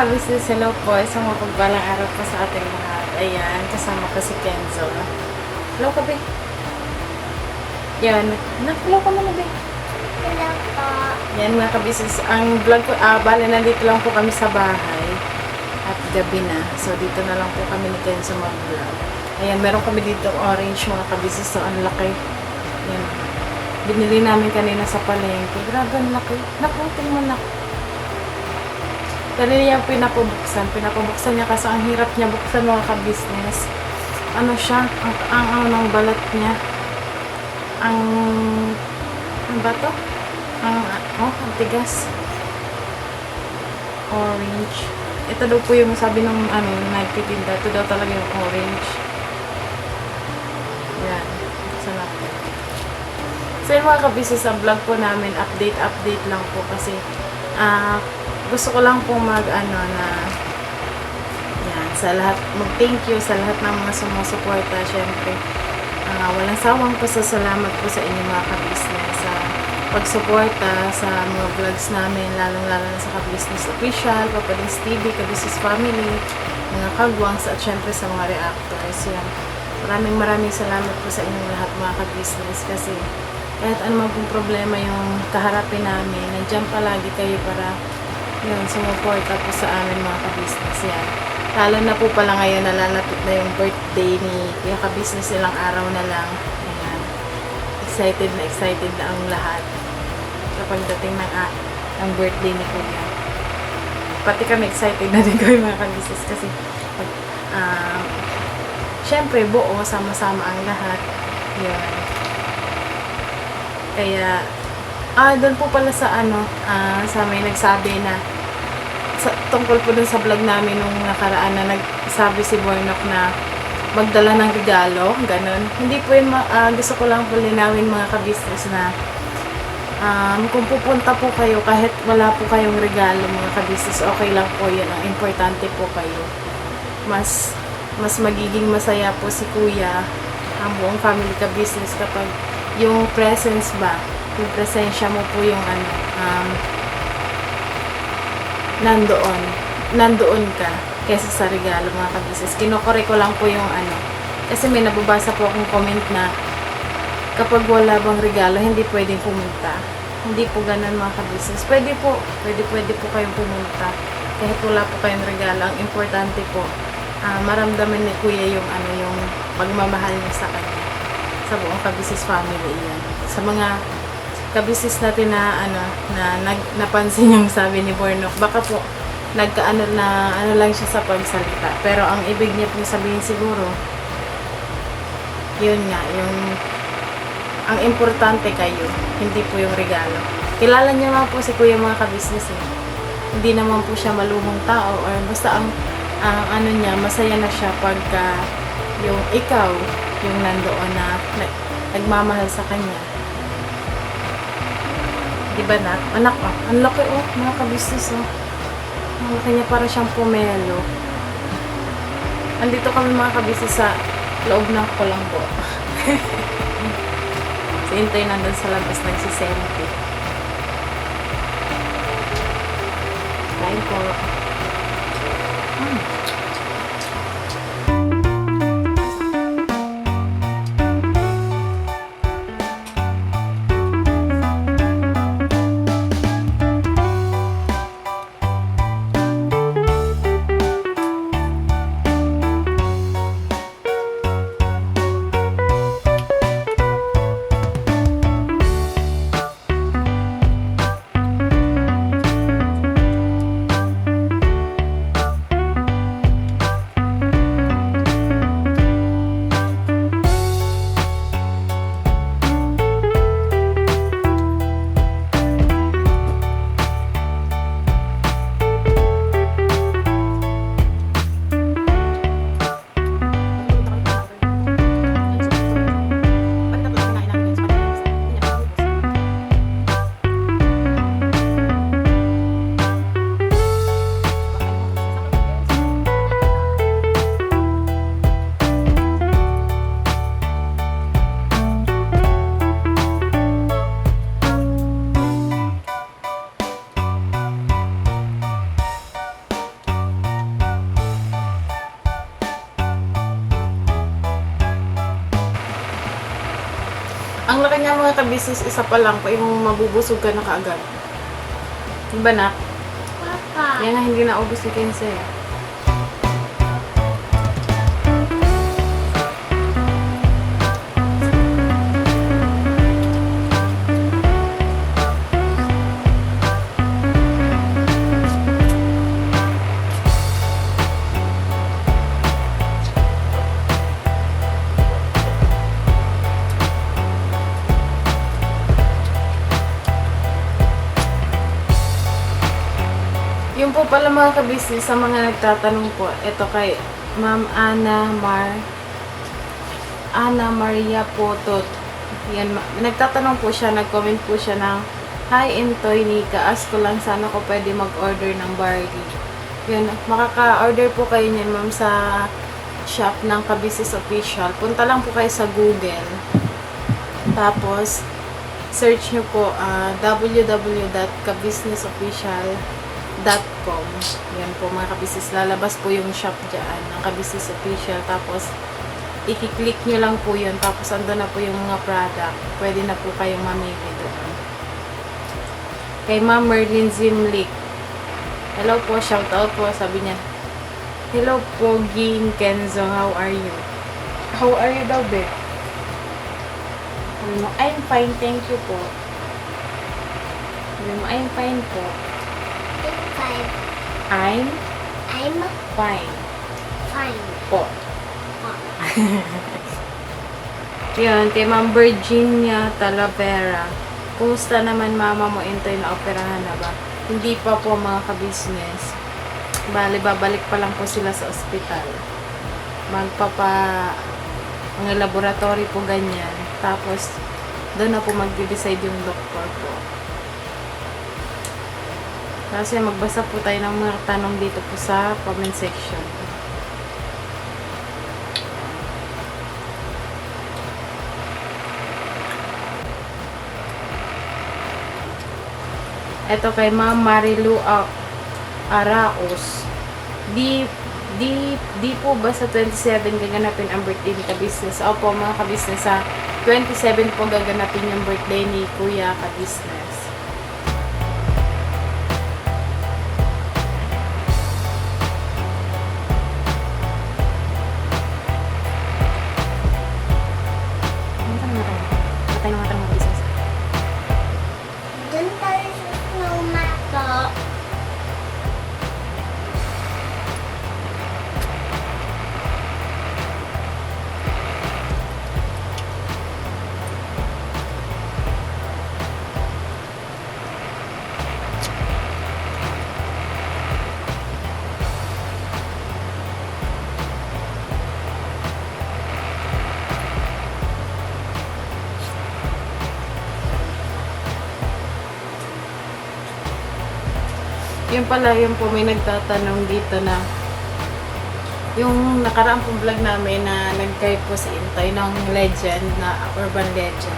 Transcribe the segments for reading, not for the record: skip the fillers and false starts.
ka-business, hello po. Isang mapagpalang araw po sa ating lahat. Ayan, kasama ko si Kenzo. Hello ka, be. Yan, hello ka muna, be. Hello po. Yan mga ka-business. Ang vlog ko, bale, nandito lang po kami sa bahay. At gabi na. So, dito na lang po kami ni Kenzo mag-vlog. Ayan, meron kami dito orange mga ka-business. So, ang laki. Yan. Binili namin kanina sa palengke. Grabe, ang laki. Nakutin mo na. Dali niya pinapabuksan. Pinapabuksan niya kasi ang hirap niya buksan mga ka-business. Ano siya? Ang ng balat niya. Ang ba to? Ang tigas. Orange. Ito daw po yung sabi ng nagtitinda. Ito daw talaga yung orange. Yan. Buksan natin. So yung mga ka-business, ang vlog po namin, update lang po kasi gusto ko lang pong yan, sa lahat, mag-thank you sa lahat ng mga sumusuporta. Syempre, walang sawang pasasalamat po sa inyo mga ka-business sa pagsuporta sa mga vlogs namin, lalong-lalo na sa ka-business official, Papadins TV, ka-business family, mga kagwangs, at syempre sa mga reactors. Yan. Maraming salamat po sa inyong lahat mga ka-business kasi kahit anumang pong problema yung kaharapin namin, nandiyan palagi kayo para yun, sumuporta po sa amin mga ka-business. Yan. Lalo na po pala ngayon, nalalapit na yung birthday ni Kuya ka-business, ilang araw na lang. Ayan. Excited na ang lahat kapag dating ng birthday ni Kuya. Pati kami excited na din kayo mga ka-business kasi syempre buo, sama-sama ang lahat. Yun. Kaya doon po pala sa sa may nagsabi na tungkol po dun sa vlog namin nung nakaraan na nagsabi si Bornok na magdala ng regalo, ganun. Hindi po yun, gusto ko lang po linawin mga ka-business na kung pupunta po kayo kahit wala po kayong regalo mga ka-business, okay lang po yun. Ang importante po kayo. Mas magiging masaya po si Kuya, ang buong family ka-business kapag yung presence ba, yung presensya mo po yung nandoon ka kesa sa regalo mga ka-business. Kinokore ko lang po yung kasi may nababasa po akong comment na kapag wala bang regalo, hindi pwedeng pumunta. Hindi po ganun mga ka-business. Pwede po kayong pumunta kahit wala po kayong regalo. Ang importante po, maramdaman ni Kuya yung yung pagmamahal niya sa kanya, sa buong ka-business family yan. Sa mga ka-business natin na napansin yung sabi ni Bornok, baka po lang siya sa pagsalita, pero ang ibig niya po sabihin siguro yun nga, yung ang importante kayo, hindi po yung regalo. Kilala niya nga po si Kuya mga ka-business hindi naman po siya maluhong tao, or basta ang niya, masaya na siya pagka yung ikaw yung nandoon na nagmamahal sa kanya. Diba na? Anak, ang laki mga ka-business ang laki niya, para siyang pomelo. Andito kami mga ka-business sa loob ng Colombo. Si Intoy nandun sa labas nagsisente. Kain po. Ang laki niya mga ka-business, isa pa lang pa yung mabubusog ka na kaagad. Diba na? Papa. Yan na hindi na ubos ni Kense. Yung po pala mga ka-business, sa mga nagtatanong po, ito kay Ma'am Ana Maria Potot. Yan, nagtatanong po siya, nag-comment po siya ng, "Hi Intoy Nika, ask ko lang sana ko pwede mag-order ng barley." Yun, makaka-order po kayo niyan ma'am sa shop ng Ka-Business Official. Punta lang po kayo sa Google. Tapos, search nyo po www.kabusinessofficial.com. Yan po mga ka-business. Lalabas po yung shop dyan ng Ka-Business Official. Tapos, i-click nyo lang po yun. Tapos, andun na po yung mga product. Pwede na po kayong mamili doon. Kay Ma'am Merlin Zimlik. Hello po, shout out po. Sabi niya, "Hello po, Ging Kenzo. How are you?" How are you daw, be? Sabi mo, "I'm fine, thank you po." Sabi mo, "I'm fine po." Five. I'm I'm fine fine. po. Yun, kay Ma'am Virginia Talavera. Kumusta naman mama mo, Intoy, na operahan na ba? Hindi pa po mga ka-business. Bali, babalik pa lang po sila sa ospital. Mga laboratory po ganyan. Tapos, doon na po magde-decide yung doktor po. Kasi magbasa po tayo ng mga tanong dito po sa comment section. Ito kay Ma'am Marilu Araos. Di po ba sa 27 gaganapin ang birthday ni Ka-Business? Opo mga ka-business, sa 27 po gaganapin yung birthday ni Kuya Ka-Business. Doon tayo sa snowman po. Yun pala, yun po may nagtatanong dito na yung nakaraang pong vlog namin na nag-guide po si Intay ng legend na urban legend.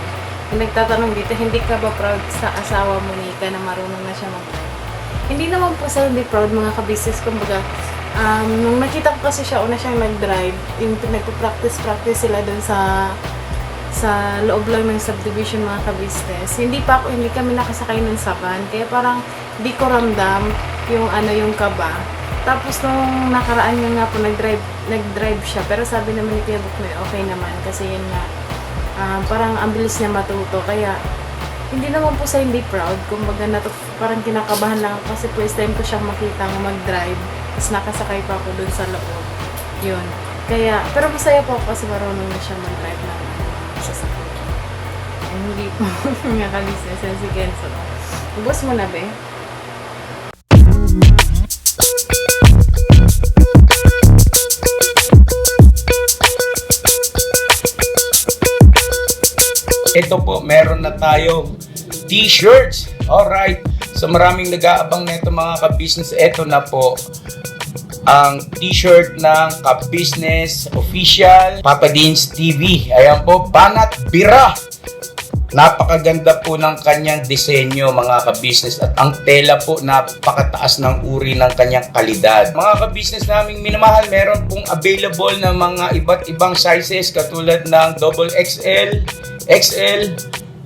Yung nagtatanong dito, hindi ka ba proud sa asawa mo, Nika, na marunong na siya mag-drive? Hindi naman po sa hindi proud mga ka-business. Kumbaga, nung nakita ko kasi siya, una siyang nag-drive, yung nagpo-practice sila dun sa loob lang ng subdivision mga ka-business. Hindi kami nakasakay nun sa van. Kaya parang di ko ramdam yung kaba. Tapos nung nakaraan niya nga po nag-drive siya. Pero sabi naman ni Kuya Buknoy, okay naman. Kasi yun nga, parang ang bilis niya matuto. Kaya hindi naman po sa hindi proud. Kumbaga parang kinakabahan lang ako kasi first time ko siyang makita mag-drive. Tapos nakasakay pa ako dun sa loob. Yun. Kaya, pero masaya po ako kasi marunong na siya mag-drive ng sasakyan. Hindi po nga ka-business yan si Kenzo. Ubos mo na, be? Ito po, meron na tayong t-shirts. Alright. So maraming nag-aabang na ito mga ka-business. Ito na po ang t-shirt ng Ka-Business Official Papa Dean's TV. Ayan po, Banat Bira. Napakaganda po ng kanyang disenyo mga ka-business at ang tela po napakataas ng uri ng kanyang kalidad. Mga ka-business naming minamahal, meron pong available na mga iba't ibang sizes katulad ng XXL, XL,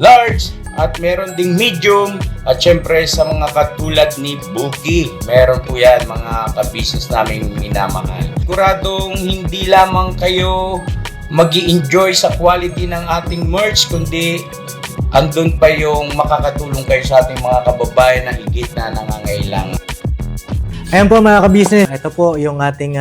large, at meron ding medium. At syempre sa mga katulad ni Buki, meron po yan mga ka-business namin minamahal. Siguradong hindi lamang kayo mag-i-enjoy sa quality ng ating merch, kundi andun pa yung makakatulong kayo sa ating mga kababayan na higit na nangangailangan. Ayan po mga ka-business, ito po yung ating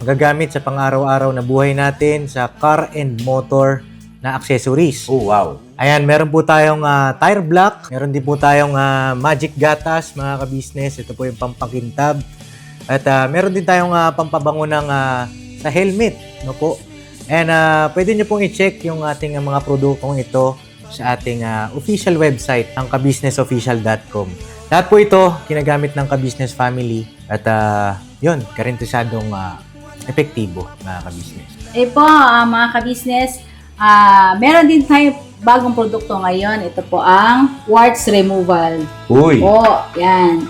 magagamit sa pang-araw-araw na buhay natin sa car and motor na accessories. Oh, wow. Ayan, meron po tayong tire block, meron din po tayong magic gatas mga ka-business. Ito po yung pampakintab. At meron din tayong pampabango ng sa helmet, no po. And pwede nyo pong i-check yung ating mga produktong ito sa ating official website, ang kabusinessofficial.com. Lahat po ito ginagamit ng ka-business family at yun, karentesadong epektibo mga ka-business. Po, mga ka-business, meron din tayo bagong produkto ngayon. Ito po ang warts removal. Uy! Po, yan.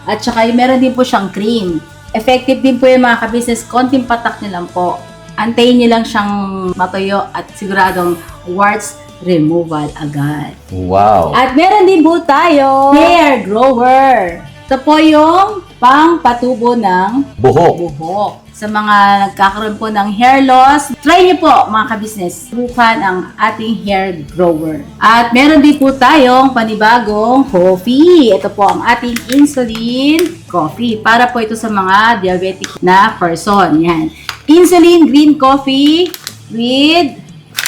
At saka meron din po siyang cream. Effective din po yung mga ka-business. Konting patak nyo lang po. Antayin nyo lang siyang matuyo at siguradong warts removal agad. Wow! At meron din po tayo hair grower. Ito po yung pang-patubo ng buhok. Sa mga nagkakaroon po ng hair loss, try niyo po mga ka-business, subukan ang ating hair grower. At meron din po tayong panibagong coffee. Ito po ang ating insulin coffee. Para po ito sa mga diabetic na person. Yan. Insulin green coffee with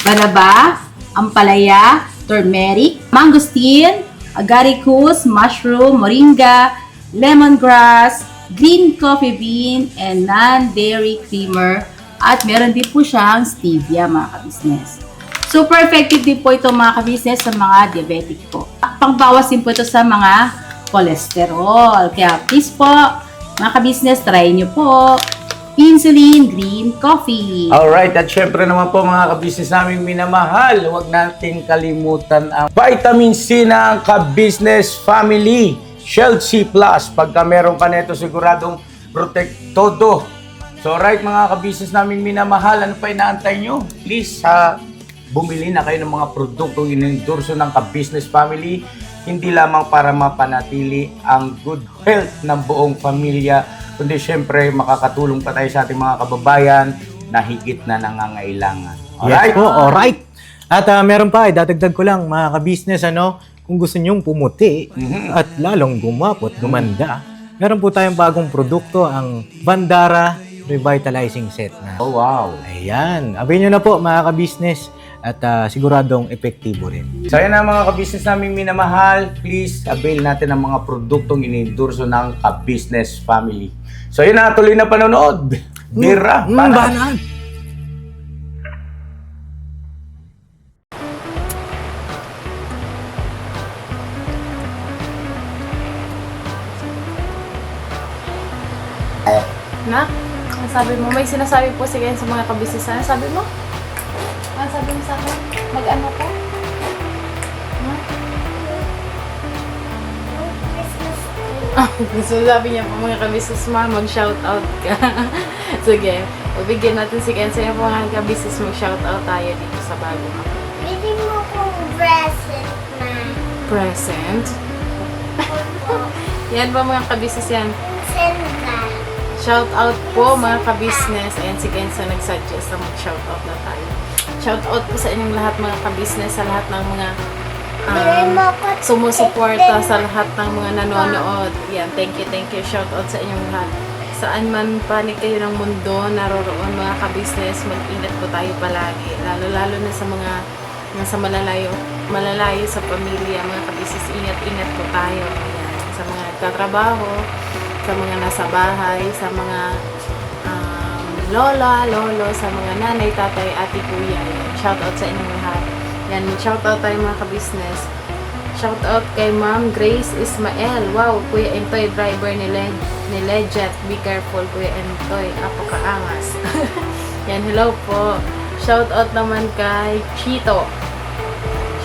banaba, ampalaya, turmeric, mangosteen, agaricus, mushroom, moringa, lemongrass, green coffee bean, and non-dairy creamer. At meron din po siyang stevia mga ka-business. Super effective din po ito mga ka-business sa mga diabetic po. Pangbawas din po ito sa mga cholesterol. Kaya please po, mga ka-business, try nyo po. Insulin Green Coffee. Alright, at syempre naman po mga ka-business namin minamahal, huwag natin kalimutan ang vitamin C ng ka-business family. Shield C+, pagka meron ka nito siguradong protect todo. So right mga ka-business namin minamahal, ano pa inaantay nyo? Please, bumili na kayo ng mga produktong inendorso ng ka-business family, hindi lamang para mapanatili ang good health ng buong pamilya, kundi syempre makakatulong pa tayo sa ating mga kababayan na higit na nangangailangan. Yes po, alright. At meron pa, dadagdag ko lang mga ka-business, kung gusto nyong pumuti at lalong gumapot, gumanda, meron po tayong bagong produkto, ang Bandara Revitalizing Set na. Oh, wow. Ayan, abay nyo na po mga ka-business at siguradong epektibo rin. So yan na mga ka-business namin minamahal, please avail natin ang mga produktong inendorso ng ka-business family. So yun na, tuloy na panonood. Bira, Banan! Nak, ano sabi mo? May sinasabi po sige sa mga ka-business. Ano sabi mo? Ano sabi mo sa akin? Mag-ano ko? So sabi niya po mga ka-business mag-shoutout ka. Sige, bigyan natin si Kenzo yung mga ka-business mag-shoutout tayo dito sa bagong ako. Bili mo kong present, ma. Present? Yan ba mga ka-business yan? Send ka. Shoutout po mga ka-business. Ayan si Kenzo nag-suggest na mag-shoutout na tayo. Shoutout po sa inyong lahat mga ka-business, sa lahat ng mga Bili mo ko sumusuporta sa lahat ng mga nanonood. Yan, thank you. Shoutout sa inyong lahat. Saan man panig kayo ng mundo, naroroon mga ka-business, mag-ingat po tayo palagi. Lalo na sa mga nasa malalayo sa pamilya, mga ka-business, ingat po tayo. Yan, sa mga nagtatrabaho, sa mga nasa bahay, sa mga lola, lolo, sa mga nanay, tatay, ate, kuya. Yan, shoutout sa inyong lahat. Yan, shoutout tayo mga ka-business. Shoutout kay Ma'am Grace Ismael. Wow, Kuya Entoy, driver ni Legend. Be careful, Kuya Entoy. Apakaangas. Yan, hello po. Shoutout naman kay Chito.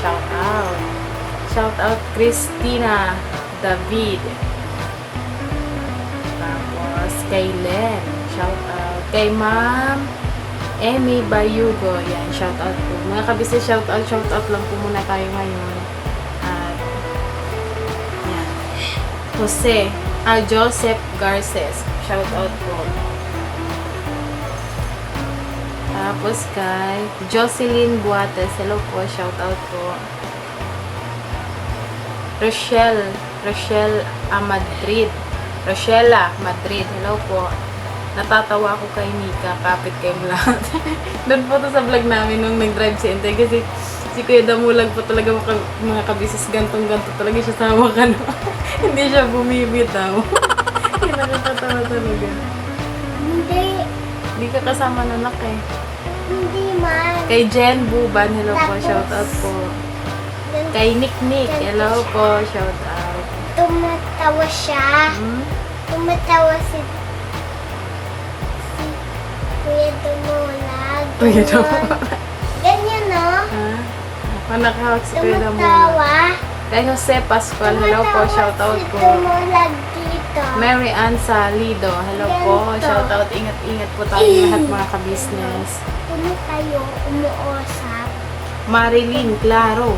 Shoutout. Shoutout Christina David. Tapos kay Len. Shoutout kay Ma'am Emmy Bayugo. Yan, shout out po. Mga kabisnes, shout out lang po muna tayo ngayon. At, yan. Joseph Garces. Shout out po. Tapos kay Jocelyn Buates. Hello po, shout out po. Rochella Madrid. Hello po. Natatawa ako kay Mika. Kapit kayong lahat. Doon po to sa vlog namin nung nag-drive si Ente. Kasi si Kuya Damulag po talaga mga kabisis. Gantong-ganto talaga siya sa hawakan. Hindi siya bumibitaw. Nakakatawa talaga. Hindi. Hindi ka kasama na eh. Hindi man. Kay Jen Buban. Hello po. Shout out po. Kay Nick. Hello po. Shout out. Tumatawa siya. Tumatawa si Kuya Dumulag. Kuya Dumulag. Ganyan, no? Ha? Panakahawak si Kuya Damulag. Tumatawa. Kay Jose Pascual. Hello po. Shout out si po. Dumulag dito. Mary Ann Salido. Hello po. Shout out. Ingat po tayo lahat mga kabisnes. Ano kayo umuusap? Marilyn Claro.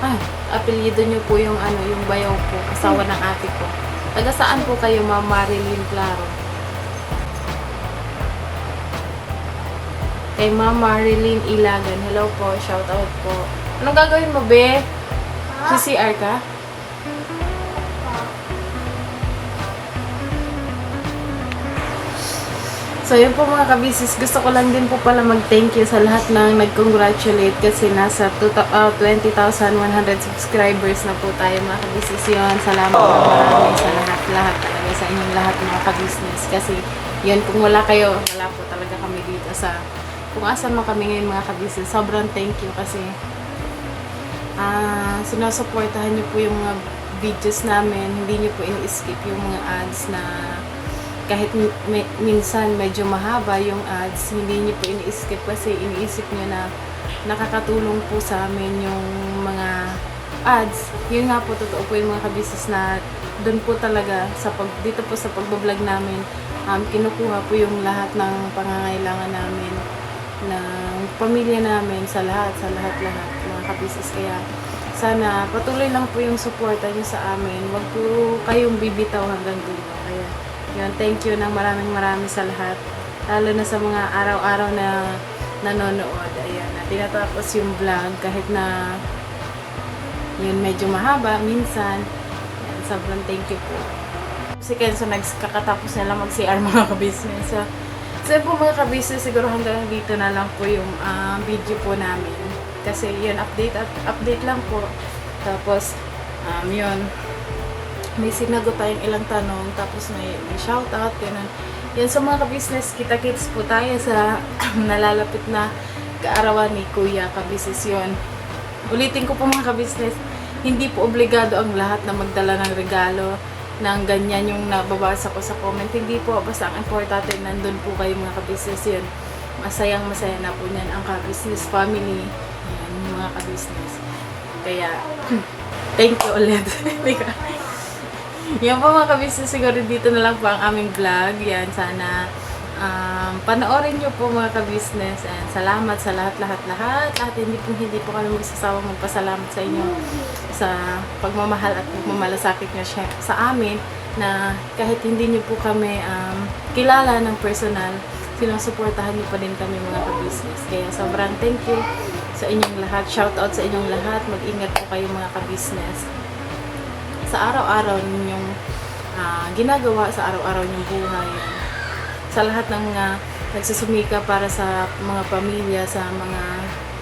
Ay, apelyido niyo po yung yung bayaw po, asawa ng ate ko. Taga saan po kayo, Ma'am Marilyn Claro? Kay Ma'am Marilyn Ilagan. Hello po, shout out po. Anong gagawin mo, be? CCR ka? So yun po mga kabisis, gusto ko lang din po pala mag-thank you sa lahat ng nag-congratulate kasi nasa 20,100 subscribers na po tayo mga kabisis yun. Salamat na marami sa lahat talaga, sa inyong lahat mga kabisnes. Kasi yun, kung wala kayo, wala po talaga kami dito sa kung asan mo kami ngayon mga kabisnes. Sobrang thank you kasi sinusuportahan niyo po yung mga videos namin, hindi niyo po ini-skip yung mga ads na kahit minsan medyo mahaba yung ads, hindi niyo po ini-skip kasi iniisip niyo na nakakatulong po sa amin yung mga ads. Yun nga po, totoo po yung mga kabisnes na doon po talaga, dito po sa pagbablog namin, kinukuha po yung lahat ng pangangailangan namin, ng pamilya namin, sa lahat mga kabisnes. Kaya sana patuloy lang po yung suporta niyo sa amin. Huwag po kayong bibitaw hanggang dulo. Kaya yun, thank you ng maraming sa lahat. Lalo na sa mga araw-araw na nanonood. Ayan, na tinatapos yung vlog kahit na yun medyo mahaba minsan. Ayan, sobrang thank you po. Si Kenzo nagkakatapos na lang mag-CR mga kabisnes. So po mga kabisnes, siguro hanggang dito na lang po yung video po namin. Kasi yun, update lang po. Tapos, yun, may sinagot tayong ilang tanong, tapos may shoutout, ganun. Yan sa mga kabisnes, kita-kits po tayo sa nalalapit na kaarawan ni Kuya Kabisnes yun. Ulitin ko po mga kabisnes, hindi po obligado ang lahat na magdala ng regalo ng ganyan yung nababasa ko sa comment. Hindi po, basta ang importante, nandun po kayo mga kabisnes yun. Masaya na po niyan ang kabisnes family. Yan, mga kabisnes. Kaya, thank you ulit. Yan po mga kabisnes, siguro dito na lang po ang aming vlog. Yan, sana panoorin nyo po mga kabisnes. And salamat sa lahat. At hindi po kami magsasawang magpasalamat sa inyo sa pagmamahal at pagmamalasakit nyo sa amin, na kahit hindi nyo po kami kilala ng personal, sinusuportahan nyo pa din kami mga kabisnes. Kaya sobrang thank you sa inyong lahat. Shout out sa inyong lahat. Mag-ingat po kayo mga kabisnes sa araw-araw ninyong ginagawa, sa araw-araw ninyong buhay. Sa lahat ng mga nagsusumika para sa mga pamilya, sa mga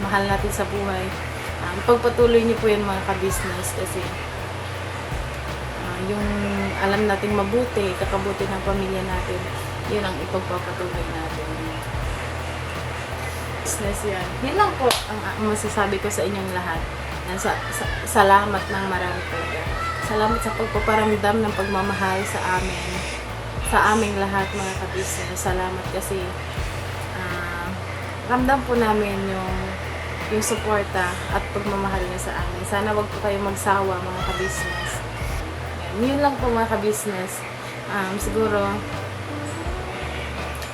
mahal natin sa buhay. Pagpatuloy niyo po yan mga kabisnes kasi yung alam nating mabuti, kakabuti ng pamilya natin, yun ang ipagpapatuloy natin. Business yan. Yan lang po ang masasabi ko sa inyong lahat. Salamat ng marami po. Salamat sa pagpaparamdam ng pagmamahal sa amin, sa aming lahat mga kabisnes. Salamat kasi ramdam po namin yung suporta at pagmamahal niyo sa amin. Sana wag po kayong magsawa mga kabisnes. Yun lang po mga kabisnes. Siguro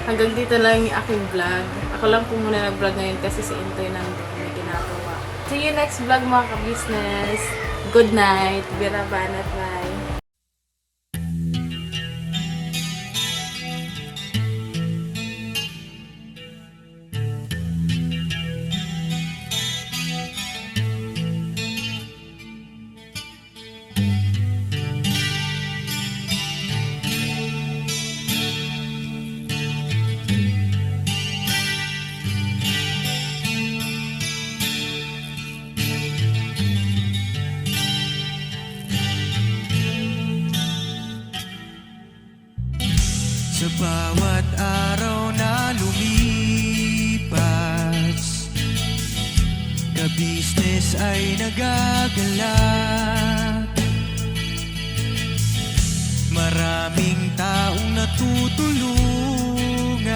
hanggang dito lang yung aking vlog. Ako lang po muna nag-vlog ngayon kasi si Intoy nandun, may ginagawa. See you next vlog mga ka-business. Good night. Birabanat, bye. Sa bawat araw na lumipas, ka-business ay nagagalak. Maraming taong natutulungan,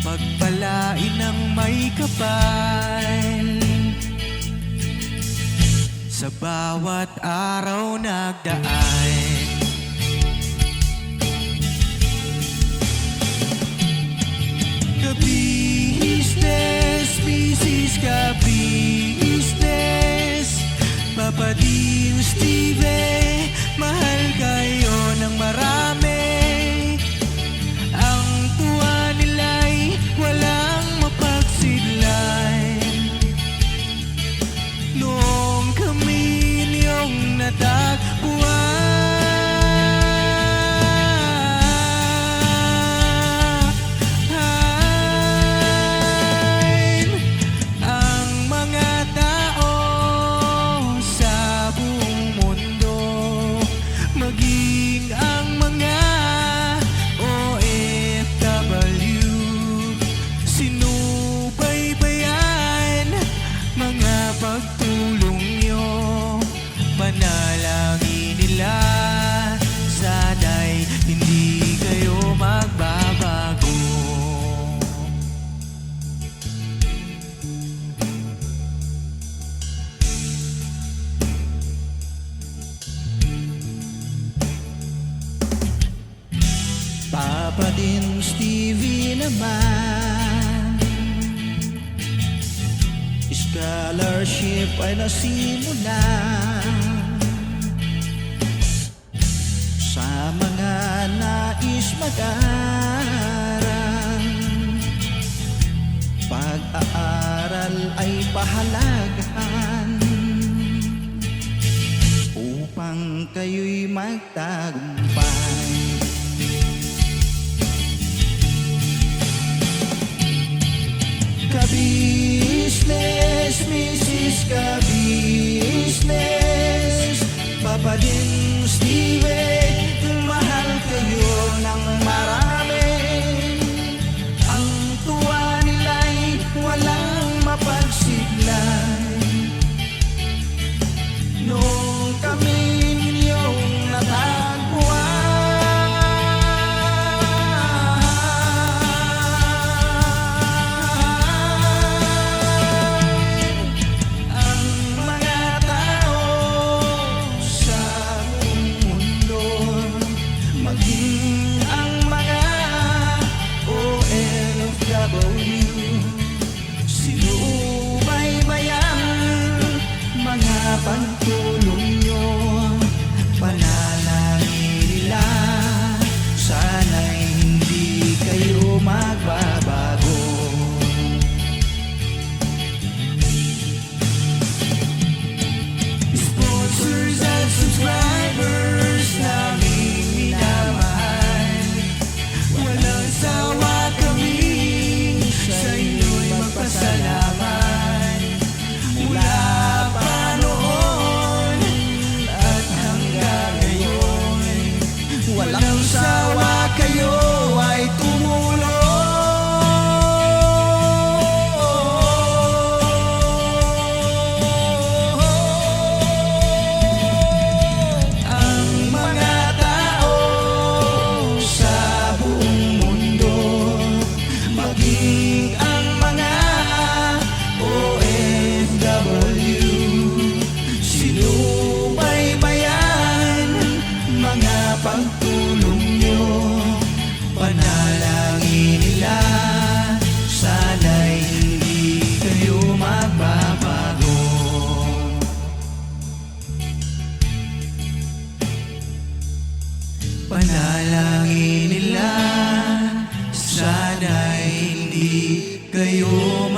pagpalain ng may kapal. Sa bawat araw nagdaan, ka-business, Mrs. Ka-business, Papa Dio, Steve, mahal kayo ng marami. Ang tuwa nila'y walang mapagsidlan. Noong kami niyong natagpuan, ang mga tao sa buong mundo, maging ang mga OFW, sinubaybayan mga pagtulong nyo, panalangin nila, sana'y hindi kayo magbabago. Papa din Stevie naman, scholarship ay nasimulan sa mga nais mag-aral. Pag-aaral ay pahalagahan upang kayo'y magtagumpay. Ka-business, Mrs. Ka-business, Papa din Steve, mahal kayo ng marami. Ang tuwa nila'y walang mapagsiglan. Noong kami ninyong natagpuan, ang mga tao sa buong mundo, maging ang mga OFW, sinubaybayan mga pagtulong nyo, panalangin nila, sana'y hindi kayo magbabago. Sponsors at subscribers naming minamahal, walang sawa kami sa inyo'y magpasalamat. Mula pa noon iyong